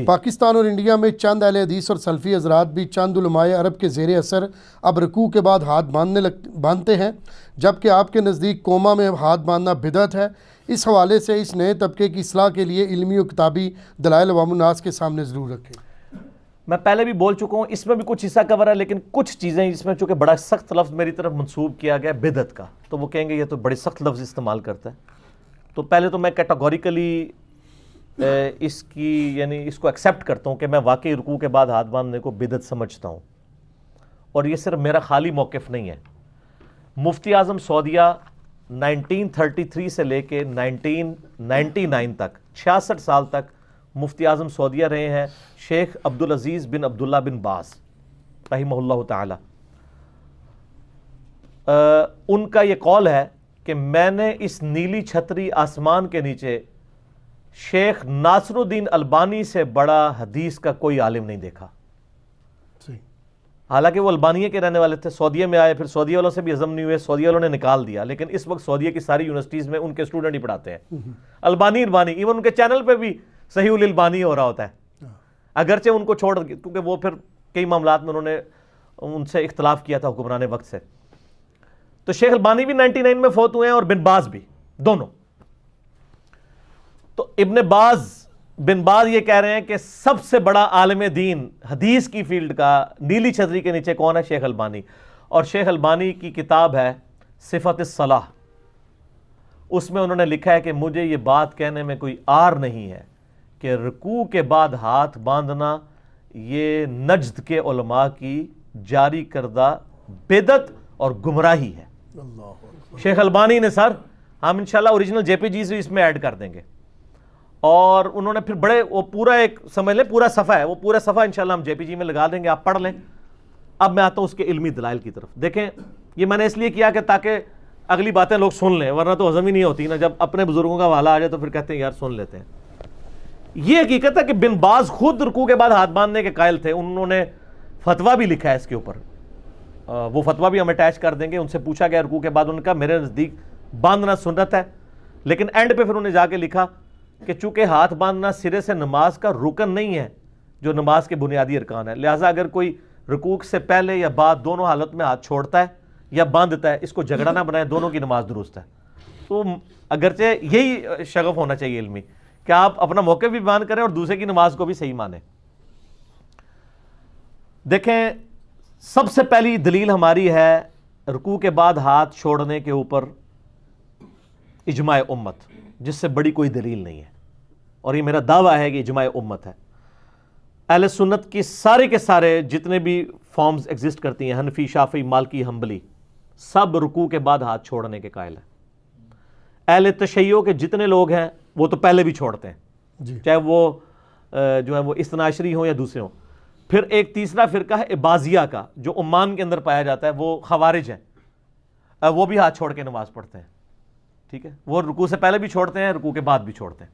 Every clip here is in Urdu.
پاکستان اور انڈیا میں چند اہل حدیث اور سلفی حضرات بھی چند علماء عرب کے زیر اثر اب رکوع کے بعد ہاتھ باندھتے ہیں، جبکہ آپ کے نزدیک کوما میں ہاتھ باندھنا بدعت ہے۔ اس حوالے سے اس نئے طبقے کی اصلاح کے لیے علمی و کتابی دلائل عوام الناس کے سامنے ضرور رکھیں۔ میں پہلے بھی بول چکا ہوں، اس میں بھی کچھ حصہ کور ہے، لیکن کچھ چیزیں اس میں چونکہ بڑا سخت لفظ میری طرف منسوب کیا گیا بدعت کا، تو وہ کہیں گے یہ تو بڑے سخت لفظ استعمال کرتا ہے۔ تو پہلے تو میں کیٹاگوریکلی اس کی یعنی اس کو ایکسیپٹ کرتا ہوں کہ میں واقعی رکوع کے بعد ہاتھ باندھنے کو بدعت سمجھتا ہوں، اور یہ صرف میرا خالی موقف نہیں ہے۔ مفتی اعظم سعودیہ 1933 سے لے کے 1999 تک 66 سال تک مفتی اعظم سعودیہ رہے ہیں شیخ عبدالعزیز بن عبداللہ بن باز رحمہ اللہ تعالی۔ ان کا یہ قول ہے کہ میں نے اس نیلی چھتری آسمان کے نیچے شیخ ناصر الدین البانی سے بڑا حدیث کا کوئی عالم نہیں دیکھا۔ حالانکہ وہ البانیہ کے رہنے والے تھے، سعودیہ میں آئے، پھر سعودیہ والوں سے بھی ہضم نہیں ہوئے، سعودیہ والوں نے نکال دیا، لیکن اس وقت سعودیہ کی ساری یونیورسٹیز میں ان کے اسٹوڈنٹ ہی پڑھاتے ہیں البانی، ایون ان کے چینل پہ بھی صحیح الالبانی ہو رہا ہوتا ہے، اگرچہ ان کو چھوڑ، کیونکہ وہ پھر کئی معاملات میں انہوں نے ان سے اختلاف کیا تھا حکمران وقت سے۔ تو شیخ البانی بھی 99 میں فوت ہوئے ہیں اور بن باز بھی، دونوں۔ تو بن باز یہ کہہ رہے ہیں کہ سب سے بڑا عالم دین حدیث کی فیلڈ کا نیلی چھتری کے نیچے کون ہے؟ شیخ البانی۔ اور شیخ البانی کی کتاب ہے صفت الصلاح، اس میں انہوں نے لکھا ہے کہ مجھے یہ بات کہنے میں کوئی عار نہیں ہے کہ رکوع کے بعد ہاتھ باندھنا یہ نجد کے علماء کی جاری کردہ بدعت اور گمراہی ہے۔ شیخ البانی نے سر، ہم انشاءاللہ اوریجنل جے پی جیز اس میں ایڈ کر دیں گے، اور انہوں نے پھر بڑے وہ پورا ایک سمجھ لیں پورا صفحہ ہے، وہ پورا صفحہ انشاءاللہ ہم جے پی جی میں لگا دیں گے، آپ پڑھ لیں۔ اب میں آتا ہوں اس کے علمی دلائل کی طرف۔ دیکھیں یہ میں نے اس لیے کیا کہ تاکہ اگلی باتیں لوگ سن لیں، ورنہ تو ہضم ہی نہیں ہوتی نا، جب اپنے بزرگوں کا حوالہ آ جائے تو پھر کہتے ہیں یار سن لیتے ہیں۔ یہ حقیقت ہے کہ بن باز خود رکوع کے بعد ہاتھ باندھنے کے قائل تھے، انہوں نے فتویٰ بھی لکھا ہے اس کے اوپر، وہ فتویٰ بھی ہم اٹیچ کر دیں گے۔ ان سے پوچھا گیا رکوع کے بعد، انہوں نے کہا میرے نزدیک باندھنا سنت ہے، لیکن اینڈ پہ پھر انہوں نے جا کے لکھا کہ چونکہ ہاتھ باندھنا سرے سے نماز کا رکن نہیں ہے جو نماز کے بنیادی ارکان ہے، لہٰذا اگر کوئی رکوع سے پہلے یا بعد دونوں حالت میں ہاتھ چھوڑتا ہے یا باندھتا ہے، اس کو جھگڑا نہ بنائے، دونوں کی نماز درست ہے۔ تو اگرچہ یہی شغف ہونا چاہیے علمی کہ آپ اپنا موقع بھی بیان کریں اور دوسرے کی نماز کو بھی صحیح مانیں۔ دیکھیں سب سے پہلی دلیل ہماری ہے رکوع کے بعد ہاتھ چھوڑنے کے اوپر اجماع امت، جس سے بڑی کوئی دلیل نہیں ہے، اور یہ میرا دعویٰ ہے کہ اجماع امت ہے۔ اہل سنت کی سارے کے سارے جتنے بھی فارمز ایگزسٹ کرتی ہیں، حنفی، شافعی، مالکی، حنبلی، سب رکوع کے بعد ہاتھ چھوڑنے کے قائل ہیں۔ اہل تشیع کے جتنے لوگ ہیں وہ تو پہلے بھی چھوڑتے ہیں، چاہے وہ جو ہے وہ اثنا عشری ہوں یا دوسرے ہوں۔ پھر ایک تیسرا فرقہ ہے عباضیہ کا، جو عمان کے اندر پایا جاتا ہے، وہ خوارج ہے، وہ بھی ہاتھ چھوڑ کے نماز پڑھتے ہیں، ٹھیک ہے، وہ رکوع سے پہلے بھی چھوڑتے ہیں، رکوع کے بعد بھی چھوڑتے ہیں۔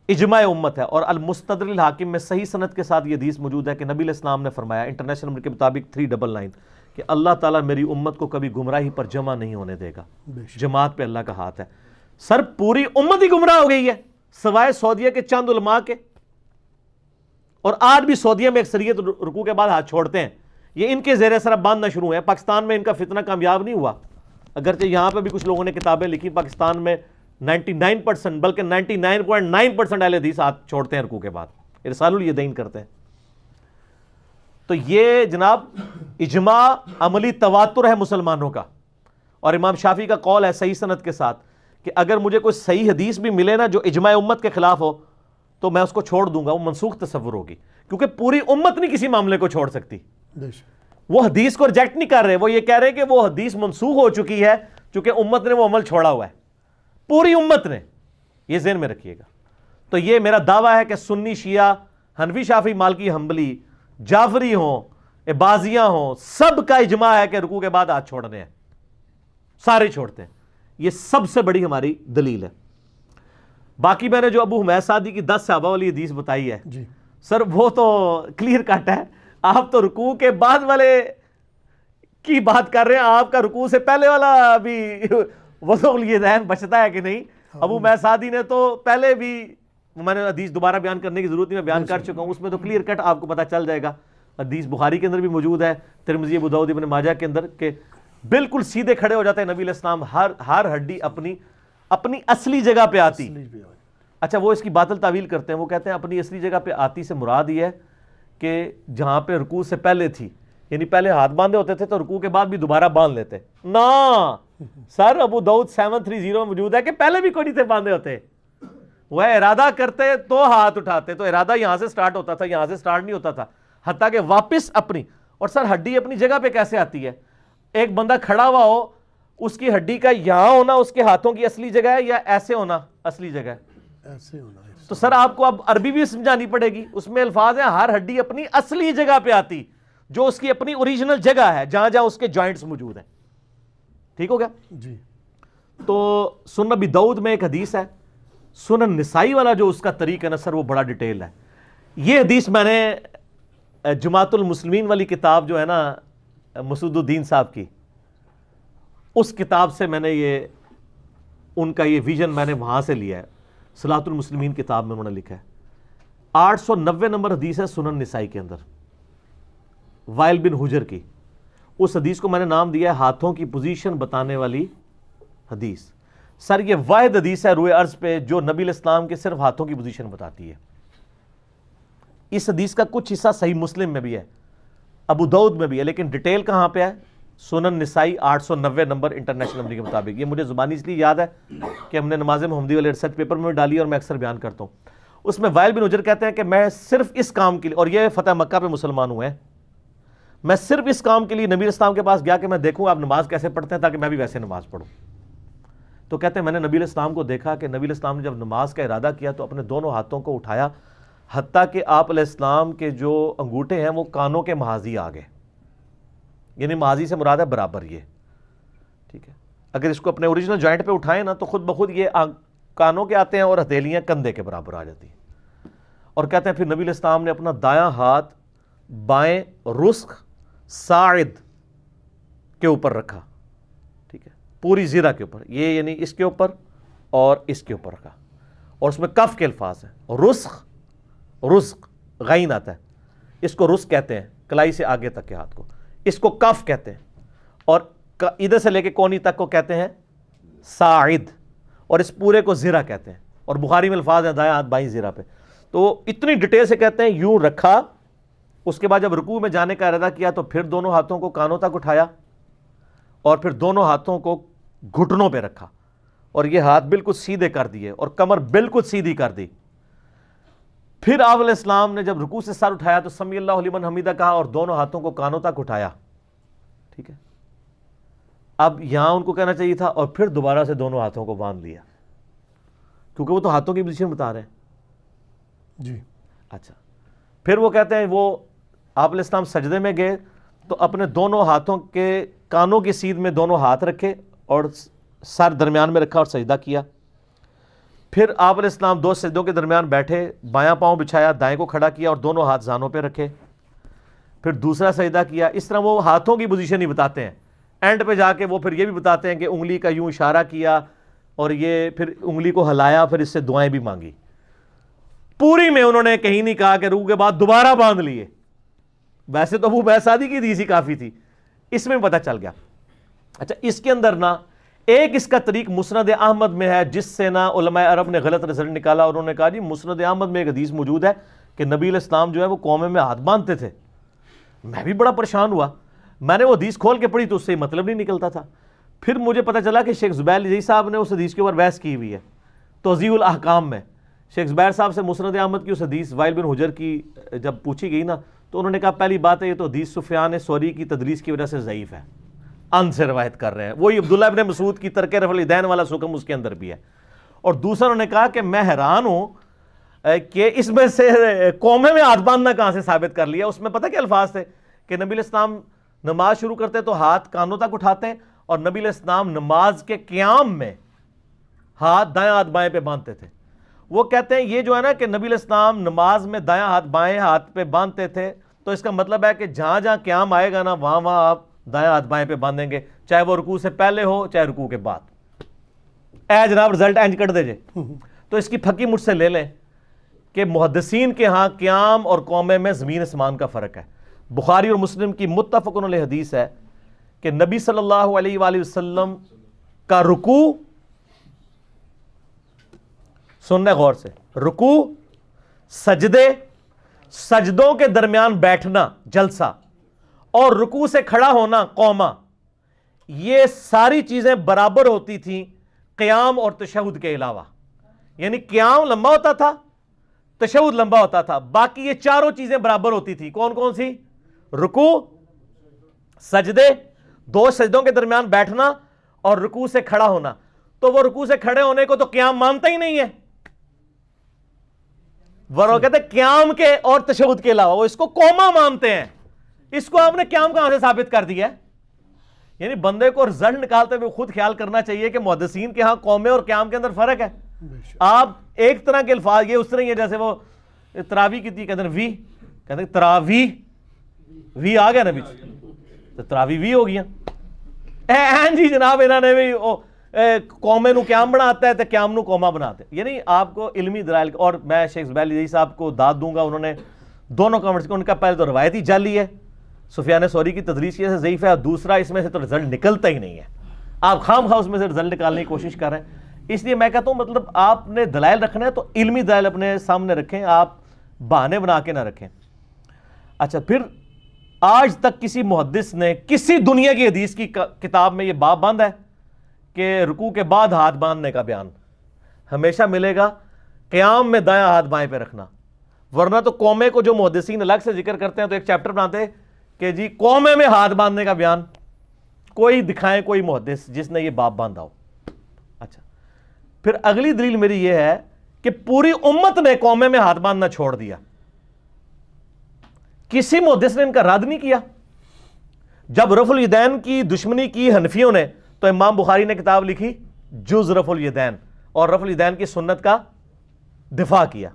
اجماع امت ہے، اور المستدرک الحاکم میں صحیح سند کے ساتھ یہ حدیث موجود ہے کہ نبی علیہ السلام نے فرمایا انٹرنیشنل نمبر کے مطابق 399 کہ اللہ تعالیٰ میری امت کو کبھی گمراہی پر جمع نہیں ہونے دے گا، جماعت پہ اللہ کا ہاتھ ہے۔ سر پوری امت ہی گمراہ ہو گئی ہے سوائے سعودیہ کے چند علماء کے، اور آج بھی سعودیہ میں اکثریت رکوع کے بعد ہاتھ چھوڑتے ہیں، یہ ان کے زیر اثر باندھنا شروع ہے۔ پاکستان میں ان کا فتنہ کامیاب نہیں ہوا، اگرچہ یہاں پہ بھی کچھ لوگوں نے کتابیں لکھی، پاکستان میں 99% بلکہ 99.9% اہل حدیث ہاتھ چھوڑتے ہیں رکوع کے بعد، ارسال الیدین کرتے ہیں۔ تو یہ جناب اجماع عملی تواتر ہے مسلمانوں کا، اور امام شافعی کا قول ہے صحیح سند کے ساتھ کہ اگر مجھے کوئی صحیح حدیث بھی ملے نا جو اجماع امت کے خلاف ہو تو میں اس کو چھوڑ دوں گا، وہ منسوخ تصور ہوگی، کیونکہ پوری امت نہیں کسی معاملے کو چھوڑ سکتی۔ وہ حدیث کو ریجیکٹ نہیں کر رہے، وہ یہ کہہ رہے کہ وہ حدیث منسوخ ہو چکی ہے چونکہ امت نے وہ عمل چھوڑا ہوا ہے، پوری امت نے، یہ ذہن میں رکھیے گا۔ تو یہ میرا دعویٰ ہے کہ سنی، شیعہ، حنفی، شافعی، مالکی، حنبلی، جعفری ہوں، عباضیہ ہوں، سب کا اجماع ہے کہ رکوع کے بعد ہاتھ چھوڑنے ہیں، سارے چھوڑتے ہیں۔ یہ سب سے بڑی ہماری دلیل ہے۔ باقی میں نے جو ابو حمید سعدی کی 10 صحابہ والی حدیث بتائی ہے سر، وہ تو کلیئر کٹ ہے، آپ تو رکوع کے بعد والے کی بات کر رہے ہیں، آپ کا رکوع سے پہلے والا بھی وضو الیدین بچتا ہے کہ نہیں؟ ابو حمید سعدی نے تو پہلے بھی میں نے حدیث دوبارہ بیان کرنے کی ضرورت نہیں، میں بیان کر چکا ہوں، اس میں تو کلیئر کٹ آپ کو پتہ چل جائے گا. حدیث بخاری کے اندر بھی موجود ہے، ترمذی، ابو داؤد، ابن ماجہ کے اندر، کہ بالکل سیدھے کھڑے ہو جاتے ہیں نبی علیہ السلام، ہر ہڈی اپنی اصلی جگہ پہ آتی. اچھا وہ اس کی باطل تعویل کرتے ہیں، وہ کہتے ہیں اپنی اصلی جگہ پہ آتی سے مراد یہ ہے کہ جہاں پہ رکوع سے پہلے تھی، یعنی پہلے ہاتھ باندھے ہوتے تھے تو رکوع کے بعد بھی دوبارہ باندھ لیتے. نا سر، ابو داؤد 730 میں موجود ہے کہ پہلے بھی کوئی نہیں تھے باندھے ہوتے، وہ ارادہ کرتے تو ہاتھ اٹھاتے، تو ارادہ یہاں سے سٹارٹ ہوتا تھا، یہاں سے سٹارٹ نہیں ہوتا تھا، حتیٰ کہ واپس اپنی. اور سر ہڈی اپنی جگہ پہ کیسے آتی ہے؟ ایک بندہ کھڑا ہوا ہو، اس کی ہڈی کا یہاں ہونا اس کے ہاتھوں کی اصلی جگہ ہے یا ایسے ہونا اصلی جگہ ہے؟ ایسے ہونا ہے. تو سر آپ کو اب عربی بھی سمجھانی پڑے گی، اس میں الفاظ ہیں ہر ہڈی اپنی اصلی جگہ پہ آتی، جو اس کی اپنی اوریجنل جگہ ہے، جہاں جہاں اس کے جوائنٹس موجود ہیں. ٹھیک ہو گیا جی. تو سنن ابی داؤد میں ایک حدیث ہے، سنن نسائی والا جو اس کا طریق ہے نا سر، وہ بڑا ڈیٹیل ہے. یہ حدیث میں نے جماعت المسلمین والی کتاب جو ہے نا مسعود الدین صاحب کی، اس کتاب سے میں نے یہ ان کا یہ ویژن میں نے وہاں سے لیا ہے. صلاۃ المسلمین کتاب میں انہوں نے لکھا ہے. 890 نمبر حدیث ہے سنن نسائی کے اندر، وائل بن حجر کی. اس حدیث کو میں نے نام دیا ہے ہاتھوں کی پوزیشن بتانے والی حدیث. سر یہ واحد حدیث ہے روئے ارض پہ جو نبی علیہ السلام کے صرف ہاتھوں کی پوزیشن بتاتی ہے. اس حدیث کا کچھ حصہ صحیح مسلم میں بھی ہے، ابو داؤد میں بھی ہے، لیکن ڈیٹیل کہاں پہ ہے؟ سنن نسائی 890 نمبر انٹرنیشنل نمبر کے مطابق. یہ مجھے زبانی اس لیے یاد ہے کہ ہم نے نماز محمدی والے ریسرچ پیپر میں ڈالی اور میں اکثر بیان کرتا ہوں. اس میں وائل بن حجر کہتے ہیں کہ میں صرف اس کام کے لیے، اور یہ فتح مکہ پہ مسلمان ہوئے ہیں، میں صرف اس کام کے لیے نبی علیہ السلام کے پاس گیا کہ میں دیکھوں آپ نماز کیسے پڑھتے ہیں تاکہ میں بھی ویسے نماز پڑھوں. تو کہتے ہیں میں نے نبی علیہ السلام کو دیکھا کہ نبی علیہ السلام نے جب نماز کا ارادہ کیا تو اپنے دونوں ہاتھوں کو اٹھایا، حتیٰ کہ آپ علیہ السلام کے جو انگوٹھے ہیں وہ کانوں کے محاذی آ گئے، یعنی محاذی سے مراد ہے برابر. یہ ٹھیک ہے، اگر اس کو اپنے اوریجنل جوائنٹ پہ اٹھائیں نا تو خود بخود یہ کانوں کے آتے ہیں اور ہتھیلیاں کندھے کے برابر آ جاتی ہیں. اور کہتے ہیں پھر نبی علیہ السلام نے اپنا دایاں ہاتھ بائیں رسخ ساعد کے اوپر رکھا، ٹھیک ہے، پوری زیرہ کے اوپر، یہ یعنی اس کے اوپر اور اس کے اوپر رکھا. اور اس میں کف کے الفاظ ہیں، رزق غین آتا ہے، اس کو رزق کہتے ہیں کلائی سے آگے تک کے ہاتھ کو، اس کو کف کہتے ہیں، اور ادھر سے لے کے کونی تک کو کہتے ہیں ساعد، اور اس پورے کو زیرہ کہتے ہیں. اور بخاری میں الفاظ ہیں دایاں ہاتھ بائیں زیرہ پہ. تو اتنی ڈیٹیل سے کہتے ہیں یوں رکھا. اس کے بعد جب رکوع میں جانے کا ارادہ کیا تو پھر دونوں ہاتھوں کو کانوں تک اٹھایا اور پھر دونوں ہاتھوں کو گھٹنوں پہ رکھا اور یہ ہاتھ بالکل سیدھے کر دیے اور کمر بالکل سیدھی کر دی. پھر آپ علیہ السلام نے جب رکوع سے سر اٹھایا تو سمی اللہ لمن حمیدہ کہا اور دونوں ہاتھوں کو کانوں تک اٹھایا. ٹھیک ہے، اب یہاں ان کو کہنا چاہیے تھا اور پھر دوبارہ سے دونوں ہاتھوں کو باندھ لیا، کیونکہ وہ تو ہاتھوں کی پوزیشن بتا رہے ہیں. جی. اچھا، پھر وہ کہتے ہیں وہ آپ علیہ السلام سجدے میں گئے تو اپنے دونوں ہاتھوں کے کانوں کی سیدھ میں دونوں ہاتھ رکھے اور سر درمیان میں رکھا اور سجدہ کیا. پھر آپ علیہ السلام دو سجدوں کے درمیان بیٹھے، بایاں پاؤں بچھایا، دائیں کو کھڑا کیا اور دونوں ہاتھ زانوں پہ رکھے. پھر دوسرا سجدہ کیا. اس طرح وہ ہاتھوں کی پوزیشن ہی بتاتے ہیں. اینڈ پہ جا کے وہ پھر یہ بھی بتاتے ہیں کہ انگلی کا یوں اشارہ کیا اور یہ پھر انگلی کو ہلایا، پھر اس سے دعائیں بھی مانگی. پوری میں انہوں نے کہیں نہیں کہا کہ رکوع کے بعد دوبارہ باندھ لیے. ویسے تو ابو بیسادی کی حدیث ہی کافی تھی، اس میں پتہ چل گیا. اچھا، اس کے اندر نا ایک اس کا طریق مسند احمد میں ہے جس سے نا علماء عرب نے غلط رزلٹ نکالا اور انہوں نے کہا جی مسند احمد میں ایک حدیث موجود ہے کہ نبی علیہ السلام جو ہے وہ قومے میں ہاتھ باندھتے تھے. میں بھی بڑا پریشان ہوا، میں نے وہ حدیث کھول کے پڑھی تو اس سے مطلب نہیں نکلتا تھا. پھر مجھے پتہ چلا کہ شیخ زبیر لجئی صاحب نے اس حدیث کے اوپر بحث کی ہوئی ہے توضیح الاحکام میں. شیخ زبیر صاحب سے مسند احمد کی اس حدیث وائل بن حجر کی جب پوچھی گئی نا تو انہوں نے کہا پہلی بات ہے یہ تو حدیث سفیان ثوری کی تدلیس کی وجہ سے ضعیف ہے، ان سے روایت کر رہے ہیں. وہی عبداللہ ابن مسعود کی ترک رفع الیدین والا حکم اس کے اندر بھی ہے. اور دوسرا انہوں نے کہا کہ میں حیران ہوں کہ اس میں سے قومے میں ہاتھ باندھنا کہاں سے ثابت کر لیا. اس میں پتہ کیا الفاظ تھے کہ نبی علیہ السلام نماز شروع کرتے تو ہاتھ کانوں تک اٹھاتے ہیں اور نبی علیہ السلام نماز کے قیام میں ہاتھ دائیں ہاتھ بائیں پہ باندھتے تھے. وہ کہتے ہیں یہ جو ہے نا کہ نبی علیہ السلام نماز میں دایاں ہاتھ بائیں ہاتھ پہ باندھتے تھے تو اس کا مطلب ہے کہ جہاں جہاں قیام آئے گا نا وہاں وہاں آپ دایاں ہاتھ بائیں پہ باندھیں گے، چاہے وہ رکوع سے پہلے ہو چاہے رکوع کے بعد. اے جناب رزلٹ اینج کر دے جے. تو اس کی پھکی مجھ سے لے لیں کہ محدثین کے ہاں قیام اور قومے میں زمین اسمان کا فرق ہے. بخاری اور مسلم کی متفق علیہ حدیث ہے کہ نبی صلی اللہ علیہ وآلہ وسلم کا رکوع، سننے غور سے، رکوع، سجدے، سجدوں کے درمیان بیٹھنا جلسہ، اور رکوع سے کھڑا ہونا قوما، یہ ساری چیزیں برابر ہوتی تھیں قیام اور تشہد کے علاوہ. یعنی قیام لمبا ہوتا تھا، تشہد لمبا ہوتا تھا، باقی یہ چاروں چیزیں برابر ہوتی تھی. کون کون سی؟ رکوع، سجدے، 2 سجدوں کے درمیان بیٹھنا، اور رکوع سے کھڑا ہونا. تو وہ رکوع سے کھڑے ہونے کو تو قیام مانتا ہی نہیں ہے، وہ کہتے ہیں قیام کے اور تشہد کے علاوہ، وہ اس کو قوما مانتے ہیں. اس کو آپ نے قیام کہاں سے ثابت کر دیا ہے؟ یعنی بندے کو رزلٹ نکالتے ہوئے خود خیال کرنا چاہیے کہ محدثین کے ہاں قومے اور قیام کے اندر فرق ہے. آپ ایک طرح کے الفاظ، یہ اس طرح ہی ہے جیسے وہ تراویح کی تھی، کہتے ہیں وی، کہتے ہیں تراویح، وی آ گیا نا بیچ، تو تراویح وی ہو گیا. جی جناب انہوں نے بھی قومے نو قیام بناتا ہے تو قیام نو قوما بناتے ہیں. یعنی آپ کو علمی دلائل، اور میں شیخ زبیل عزیز صاحب کو داد دوں گا، انہوں نے دونوں کامنٹس کو، ان کا پہلے تو روایتی جعلی ہے، سفیان ثوری کی تدریس سے ضعیف ہے، اور دوسرا اس میں سے تو رزلٹ نکلتا ہی نہیں ہے. آپ خام خواہ اس میں سے رزلٹ نکالنے کی کوشش کر رہے ہیں. اس لیے میں کہتا ہوں مطلب آپ نے دلائل رکھنا ہے تو علمی دلائل اپنے سامنے رکھیں، آپ بہانے بنا کے نہ رکھیں. اچھا، پھر آج تک کسی محدث نے کسی دنیا کی حدیث کی کتاب میں یہ باب بند ہے کہ رکوع کے بعد ہاتھ باندھنے کا بیان؟ ہمیشہ ملے گا قیام میں دایاں ہاتھ بائیں پہ رکھنا. ورنہ تو قومے کو جو محدثین الگ سے ذکر کرتے ہیں تو ایک چیپٹر بناتے ہیں کہ جی قومے میں ہاتھ باندھنے کا بیان، کوئی دکھائیں کوئی محدث جس نے یہ باب باندھا ہو. اچھا، پھر اگلی دلیل میری یہ ہے کہ پوری امت نے قومے میں ہاتھ باندھنا چھوڑ دیا، کسی محدث نے ان کا رد نہیں کیا. جب رفع الیدین کی دشمنی کی حنفیوں نے تو امام بخاری نے کتاب لکھی جز رفع الیدین، اور رفع الیدین کی سنت کا دفاع کیا.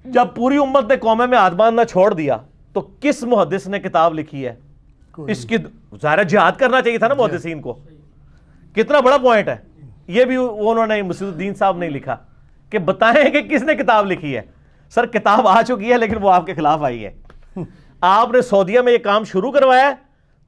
جب پوری امت نے قومے میں ہاتھ باندھنا چھوڑ دیا تو کس محدث نے کتاب لکھی ہے؟ اس کی ظاہر جہاد کرنا چاہیے تھا نا محدثین کو. کتنا بڑا پوائنٹ ہے یہ بھی انہوں نے، مسعود الدین صاحب نے لکھا کہ بتائیں کہ کس نے کتاب لکھی ہے. سر کتاب آ چکی ہے لیکن وہ آپ کے خلاف آئی ہے. آپ نے سعودیہ میں یہ کام شروع کروایا ہے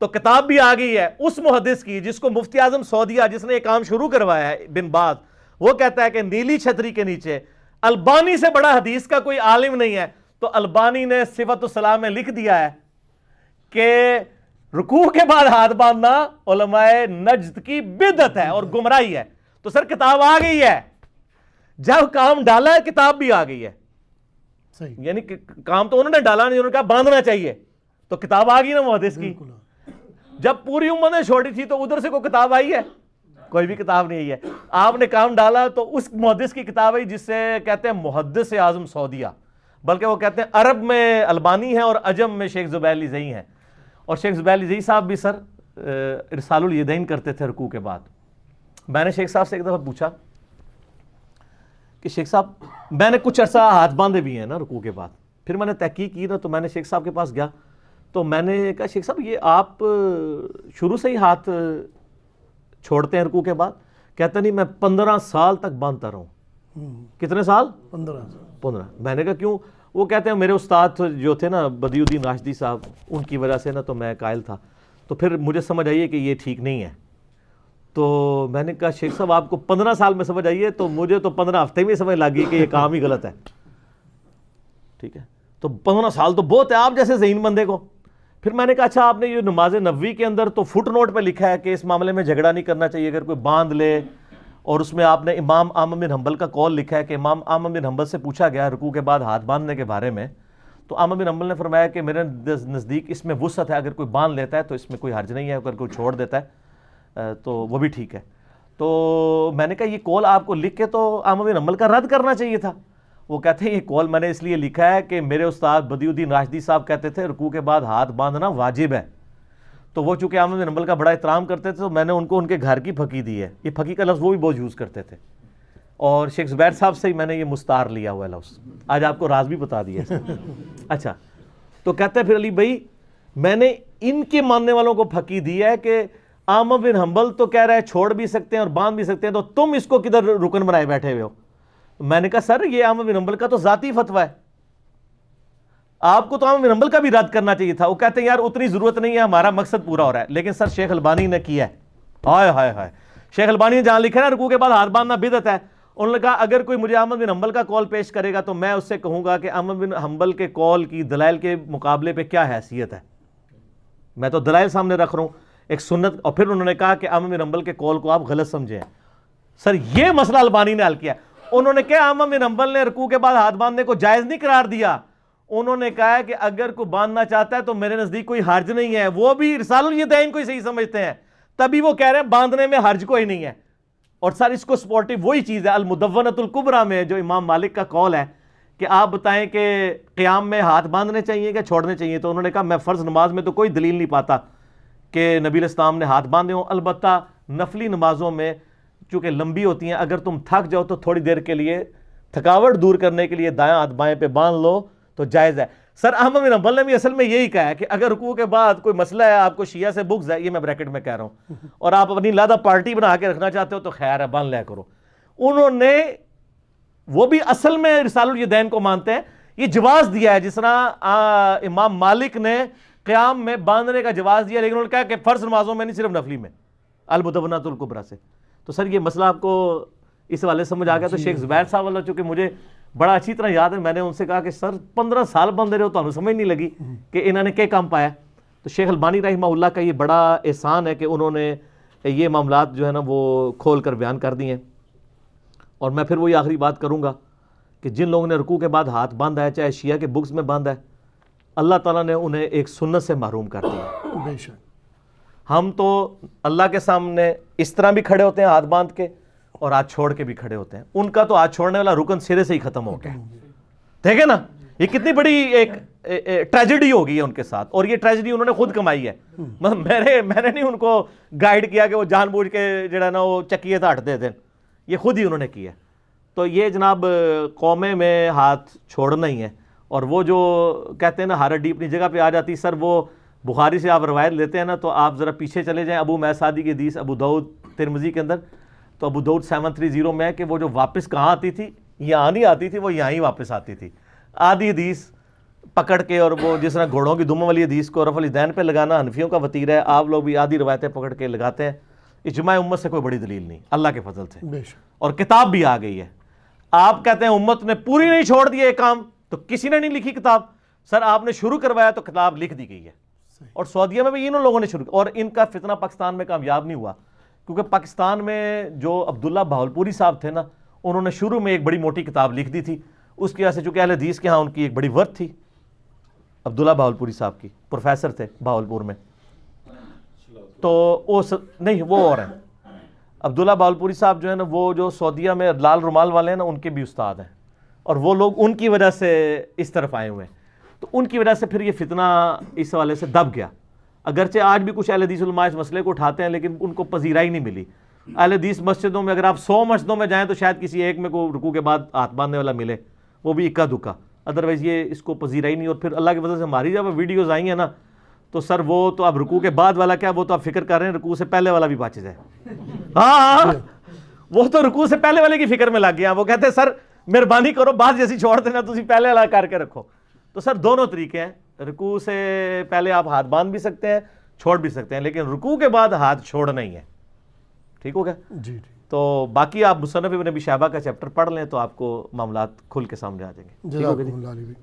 تو کتاب بھی آ گئی ہے اس محدث کی جس کو مفتی اعظم سعودیہ جس نے یہ کام شروع کروایا ہے، بن باز، وہ کہتا ہے کہ نیلی چھتری کے نیچے البانی سے بڑا حدیث کا کوئی عالم نہیں ہے. تو البانی نے صفت الصلاح میں لکھ دیا ہے کہ رکوع کے بعد ہاتھ باندھنا علماء نجد کی بدعت ہے اور گمراہی ہے. تو سر کتاب آ گئی ہے، جب کام ڈالا ہے کتاب بھی آ گئی ہے. یعنی کام تو انہوں نے ڈالا نہیں، انہوں نے کہا باندھنا چاہیے، تو کتاب آ گئی نا محدث کی. جب پوری امت نے چھوڑی تھی تو ادھر سے کوئی کتاب آئی ہے؟ کوئی بھی کتاب نہیں ہے. آپ نے کام ڈالا تو اس محدث کی کتاب آئی جس سے کہتے ہیں محدث اعظم سعودیہ، بلکہ وہ کہتے ہیں عرب میں البانی ہے اور عجم میں شیخ زبیل عزیز ہیں. اور شیخ زبیل عزیز صاحب بھی سر ارسال الیدین کرتے تھے رکوع کے بعد. میں نے شیخ صاحب سے ایک دفعہ پوچھا کہ شیخ صاحب میں نے کچھ عرصہ ہاتھ باندھے بھی ہیں نا رکوع کے بعد. پھر میں نے تحقیق کی نا تو میں نے شیخ صاحب کے پاس گیا تو میں نے کہا شیخ صاحب یہ آپ شروع سے ہی ہاتھ چھوڑتے ہیں رکوع کے بعد؟ کہتا نہیں میں 15 سال تک باندھتا رہا ہوں. کتنے سال؟ 15. میں نے کہا کیوں؟ وہ کہتے ہیں میرے استاد جو تھے نا بدیع الدین راشدی صاحب، ان کی وجہ سے نا تو میں قائل تھا، تو پھر مجھے سمجھ آئیے کہ یہ ٹھیک نہیں ہے. تو میں نے کہا شیخ صاحب آپ کو 15 سال میں سمجھ آئیے، تو مجھے تو 15 ہفتے میں سمجھ لگی کہ یہ کام ہی غلط ہے. ٹھیک ہے، تو 15 سال تو بہت ہے آپ جیسے ذہین بندے کو. پھر میں نے کہا اچھا آپ نے یہ نماز نبوی کے اندر تو فٹ نوٹ پہ لکھا ہے کہ اس معاملے میں جھگڑا نہیں کرنا چاہیے اگر کوئی باندھ لے، اور اس میں آپ نے امام احمد بن حنبل کا قول لکھا ہے کہ امام احمد بن حنبل سے پوچھا گیا رکوع کے بعد ہاتھ باندھنے کے بارے میں، تو احمد بن حنبل نے فرمایا کہ میرے نزدیک اس میں وسعت ہے، اگر کوئی باندھ لیتا ہے تو اس میں کوئی حرج نہیں ہے، اگر کوئی چھوڑ دیتا ہے تو وہ بھی ٹھیک ہے. تو میں نے کہا یہ قول آپ کو لکھ کے تو احمد بن حنبل کا رد کرنا چاہیے تھا. وہ کہتے ہیں یہ قول میں نے اس لیے لکھا ہے کہ میرے استاد بدیع الدین راشدی صاحب کہتے تھے رکوع کے بعد ہاتھ باندھنا واجب ہے. تو وہ چونکہ احمد بن حنبل کا بڑا احترام کرتے تھے تو میں نے ان کو ان کے گھر کی پھکی دی ہے. یہ پھکی کا لفظ وہ بھی بہت یوز کرتے تھے، اور شیخ زبیر صاحب سے ہی میں نے یہ مستعار لیا ہوا ہے لفظ. آج آپ کو راز بھی بتا دیا. اچھا، تو کہتے ہیں پھر علی بھائی میں نے ان کے ماننے والوں کو پھکی دی ہے کہ احمد بن حنبل تو کہہ رہا ہے چھوڑ بھی سکتے ہیں اور باندھ بھی سکتے ہیں، تو تم اس کو کدھر رکن بنائے بیٹھے ہوئے ہو؟ میں نے کہا سر یہ احمد بن حنبل کا تو ذاتی فتویٰ ہے, آپ کو تو احمد بن حنبل کا بھی رد کرنا چاہیے تھا. وہ کہتے ہیں یار اتنی ضرورت نہیں ہے, ہمارا مقصد پورا ہو رہا ہے. لیکن سر شیخ البانی نے کیا ہے, ہائے ہائے ہائے, شیخ البانی نے جہاں لکھا ہے نا رکوع کے بعد ہاتھ باندھنا بدعت ہے, انہوں نے کہا اگر کوئی مجھے احمد بن حنبل کا قول پیش کرے گا تو میں اس سے کہوں گا کہ احمد بن حنبل کے قول کی دلائل کے مقابلے پہ کیا حیثیت ہے, میں تو دلائل سامنے رکھ رہا ہوں ایک سنت. اور پھر انہوں نے کہا کہ احمد بن حنبل کے قول کو آپ غلط سمجھیں. سر یہ مسئلہ البانی نے حل کیا. انہوں نے کہا احمد بن حنبل نے رکوع کے بعد ہاتھ باندھنے کو جائز نہیں قرار دیا, انہوں نے کہا کہ اگر کوئی باندھنا چاہتا ہے تو میرے نزدیک کوئی حرج نہیں ہے. وہ بھی رسالہ الیدین کو ہی صحیح سمجھتے ہیں, تبھی وہ کہہ رہے ہیں باندھنے میں حرج کوئی نہیں ہے. اور سر اس کو سپورٹیو وہی چیز ہے المدونۃ الکبریٰ میں جو امام مالک کا قول ہے کہ آپ بتائیں کہ قیام میں ہاتھ باندھنے چاہیے کہ چھوڑنے چاہیے. تو انہوں نے کہا میں فرض نماز میں تو کوئی دلیل نہیں پاتا کہ نبی علیہ السلام نے ہاتھ باندھے ہوں. البتہ نفلی نمازوں میں چونکہ لمبی ہوتی ہیں, اگر تم تھک جاؤ تو تھوڑی دیر کے لیے تھکاوٹ دور کرنے کے لیے دایاں ہاتھ بائیں پہ باندھ لو تو جائز ہے. سر احمد بن حنبل نے بھی اصل میں یہی کہا ہے کہ اگر رکوع کے بعد کوئی مسئلہ ہے, آپ کو شیعہ سے بغض ہے, یہ میں بریکٹ میں کہہ رہا ہوں, اور آپ اپنی لادہ پارٹی بنا کے رکھنا چاہتے ہو تو خیر ہے باندھ لیا کرو. انہوں نے وہ بھی اصل میں رسالہ الیدین کو مانتے ہیں, یہ جواز دیا ہے جس طرح امام مالک نے قیام میں باندھنے کا جواز دیا, لیکن انہوں نے کہا کہ فرض نمازوں میں نہیں صرف نفلی میں المدونۃ الکبریٰ سے. تو سر یہ مسئلہ آپ کو اس والے سمجھ آ گیا. تو شیخ زبیر صاحب والا چونکہ مجھے بڑا اچھی طرح یاد ہے, میں نے ان سے کہا کہ سر 15 سال بندے رہے ہو تو ہمیں سمجھ نہیں لگی کہ انہوں نے کیا کام پایا. تو شیخ البانی رحمہ اللہ کا یہ بڑا احسان ہے کہ انہوں نے یہ معاملات جو ہے نا وہ کھول کر بیان کر دی ہیں. اور میں پھر وہی آخری بات کروں گا کہ جن لوگوں نے رکوع کے بعد ہاتھ باندھا ہے, چاہے شیعہ کے بغض میں باندھا ہے, اللہ تعالیٰ نے انہیں ایک سنت سے محروم کر دیا. بے شک. ہم تو اللہ کے سامنے اس طرح بھی کھڑے ہوتے ہیں ہاتھ باندھ کے, اور ہاتھ چھوڑ کے بھی کھڑے ہوتے ہیں. ان کا تو ہاتھ چھوڑنے والا رکن سرے سے ہی ختم ہو گیا. دیکھیں نا یہ کتنی بڑی ایک ٹریجڈی ہو گئی ہے ان کے ساتھ, اور یہ ٹریجڈی انہوں نے خود کمائی ہے. میں نے نہیں ان کو گائیڈ کیا کہ وہ جان بوجھ کے جڑا نا وہ چکیے تو ہٹ دے دیں, یہ خود ہی انہوں نے کیا. تو یہ جناب قومے میں ہاتھ چھوڑنا ہی ہے. اور وہ جو کہتے ہیں نا ہر ہڈی اپنی جگہ پہ آ جاتی, سر وہ بخاری سے آپ روایت لیتے ہیں نا تو آپ ذرا پیچھے چلے جائیں ابو میسادی کی حدیث ابو داؤد ترمذی کے اندر, تو ابو داؤد 730 میں ہے کہ وہ جو واپس کہاں آتی تھی, یہاں نہیں آتی تھی, وہ یہاں ہی واپس آتی تھی. آدھی حدیث پکڑ کے, اور وہ جس طرح گھوڑوں کی دموں والی حدیث کو رفع الیدین پہ لگانا حنفیوں کا وتیرہ ہے, آپ لوگ بھی آدھی روایتیں پکڑ کے لگاتے ہیں. اجماع امت سے کوئی بڑی دلیل نہیں اللہ کے فضل سے, اور کتاب بھی آ گئی ہے. آپ کہتے ہیں امت نے پوری نہیں چھوڑ دی یہ کام, تو کسی نے نہیں لکھی کتاب. سر آپ نے شروع کروایا تو کتاب لکھ دی گئی ہے, اور سعودیہ میں بھی انہوں لوگوں نے شروع, اور ان کا فتنہ پاکستان میں کامیاب نہیں ہوا کیونکہ پاکستان میں جو عبداللہ بہاولپوری صاحب تھے نا, انہوں نے شروع میں ایک بڑی موٹی کتاب لکھ دی تھی. اس کی وجہ سے چونکہ اہل حدیث کے ہاں ان کی ایک بڑی ورث تھی, عبداللہ بہاولپوری صاحب کی, پروفیسر تھے بہاولپور میں. تو نہیں وہ اور ہیں عبداللہ بہاولپوری صاحب جو ہے نا, وہ جو سعودیہ میں لال رومال والے ہیں نا, ان کے بھی استاد ہیں, اور وہ لوگ ان کی وجہ سے اس طرف آئے ہوئے ہیں. تو ان کی وجہ سے پھر یہ فتنہ اس حوالے سے دب گیا. اگرچہ آج بھی کچھ اہل حدیث علماء اس مسئلے کو اٹھاتے ہیں, لیکن ان کو پذیرائی نہیں ملی. اہل حدیث مسجدوں میں اگر آپ 100 مسجدوں میں جائیں تو شاید کسی ایک میں کو رکوع کے بعد ہاتھ باندھنے والا ملے, وہ بھی اکا دکا, ادروائز یہ اس کو پذیرائی نہیں. اور پھر اللہ کی وجہ سے ہماری جب ویڈیوز آئی ہیں نا, تو سر وہ تو اب رکوع کے بعد والا کیا, وہ تو آپ فکر کر رہے ہیں رکوع سے پہلے والا بھی بچ جائے. ہاں وہ تو رکوع سے پہلے والے کی فکر میں لگ گیا. وہ کہتے ہیں سر مہربانی کرو بات جیسی چھوڑ دینا, تسی پہلے والا کر کے رکھو. تو سر دونوں طریقے ہیں, رکوع سے پہلے آپ ہاتھ باندھ بھی سکتے ہیں, چھوڑ بھی سکتے ہیں, لیکن رکوع کے بعد ہاتھ چھوڑنا ہی ہے. ٹھیک ہو گیا جی. تو باقی آپ مصنف ابن ابی شیبہ کا چیپٹر پڑھ لیں تو آپ کو معاملات کھل کے سامنے آ جائیں گے. جزاک اللہ.